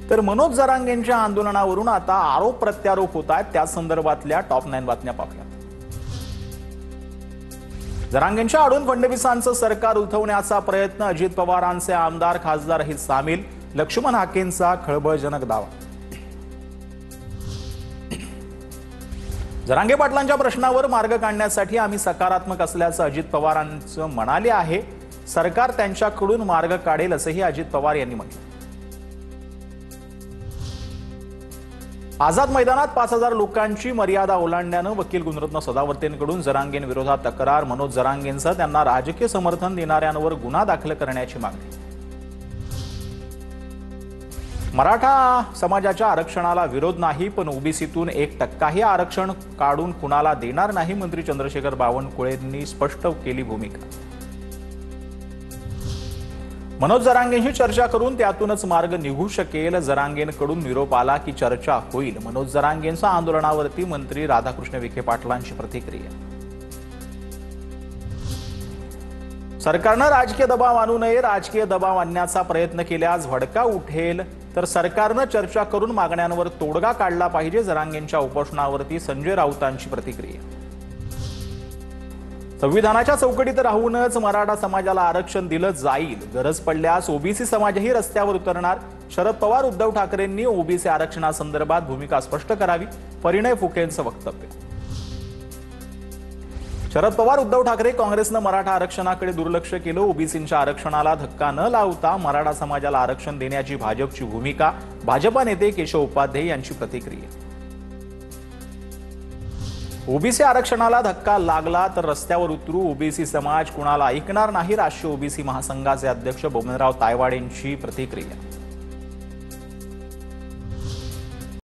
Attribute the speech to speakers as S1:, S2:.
S1: तर मनोज जरांगेंच्या आंदोलनावरून आता आरोप प्रत्यारोप होत आहेत। त्या संदर्भातल्या टॉप 9 बातम्या पाहूया। जरांगेंच्या आडून फडणवीसांचं सरकार उठवण्याचा प्रयत्न, अजित पवारांचे आमदार खासदारही सामील, लक्ष्मण हाकेंचा खळबळजनक दावा। जरांगे पाटलांच्या प्रश्नावर मार्ग काढण्यासाठी आम्ही सकारात्मक असल्याचं अजित पवारांचं म्हणाले आहे। सरकार त्यांच्याकडून मार्ग काढेल असंही अजित पवार यांनी म्हटलं। आझाद मैदानात 5000 लोकांची मर्यादा ओलांडल्यानं वकील गुणरत्न सदावर्तेंकडून जरांगेंविरोधात तक्रार, मनोज जरांगेंचं त्यांना राजकीय समर्थन देणाऱ्यांवर गुन्हा दाखल करण्याची मागणी। मराठा समाजाच्या आरक्षणाला विरोध नाही, पण ओबीसीतून 1% आरक्षण काढून कुणाला देणार नाही, मंत्री चंद्रशेखर बावनकुळेंनी स्पष्ट केली भूमिका। मनोज जरांगेंशी चर्चा करून त्यातूनच मार्ग निघू शकेल। जरांगेंकडून निरोप आला की चर्चा होईल। मनोज जरांगेंच्या आंदोलनावरती मंत्री राधाकृष्ण विखे पाटलांची प्रतिक्रिया। सरकारनं राजकीय दबाव आणू नये, राजकीय दबाव आणण्याचा प्रयत्न केल्यास भडका उठेल, तर सरकारनं चर्चा करून मागण्यांवर तोडगा काढला पाहिजे। जरांगेंच्या उपोषणावरती संजय राऊतांची प्रतिक्रिया। संविधानाच्या चौकटीत राहूनच मराठा समाजाला आरक्षण दिलं जाईल, गरज पडल्यास ओबीसी समाजही रस्त्यावर उतरणार। शरद पवार उद्धव ठाकरेंनी ओबीसी आरक्षणासंदर्भात भूमिका स्पष्ट करावी, परिणय फुकेंचं वक्तव्य। शरद पवार उद्धव ठाकरे काँग्रेसनं मराठा आरक्षणाकडे दुर्लक्ष केलं, ओबीसींच्या आरक्षणाला धक्का न लावता मराठा समाजाला आरक्षण देण्याची भाजपची भूमिका। भाजपा नेते केशव उपाध्ये यांची प्रतिक्रिया। ओबीसी आरक्षणाला धक्का लागला तर रस्त्यावर उतरू, ओबीसी समाज कुणाला ऐकणार नाही, राष्ट्रीय ओबीसी महासंघाचे अध्यक्ष बबनराव तायवाडेंची प्रतिक्रिया।